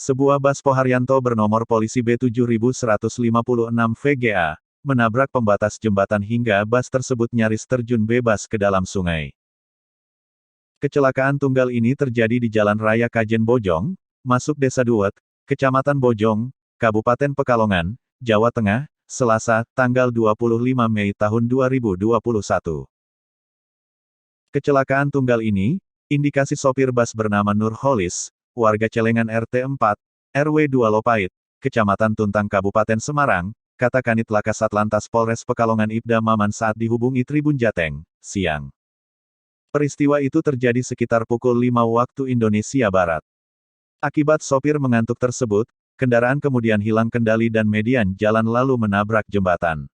Sebuah bus Poharyanto bernomor polisi B7156 VGA, menabrak pembatas jembatan hingga bus tersebut nyaris terjun bebas ke dalam sungai. Kecelakaan tunggal ini terjadi di Jalan Raya Kajen Bojong, masuk Desa Duet, Kecamatan Bojong, Kabupaten Pekalongan, Jawa Tengah, Selasa, tanggal 25 Mei tahun 2021. Kecelakaan tunggal ini, indikasi sopir bus bernama Nur Holis, warga Celengan RT 4, RW 2 Lopait, Kecamatan Tuntang Kabupaten Semarang, kata Kanit Laka Satlantas Polres Pekalongan Ibda Maman saat dihubungi Tribun Jateng, siang. Peristiwa itu terjadi sekitar pukul 5 waktu Indonesia Barat. Akibat sopir mengantuk tersebut, kendaraan kemudian hilang kendali dan median jalan lalu menabrak jembatan.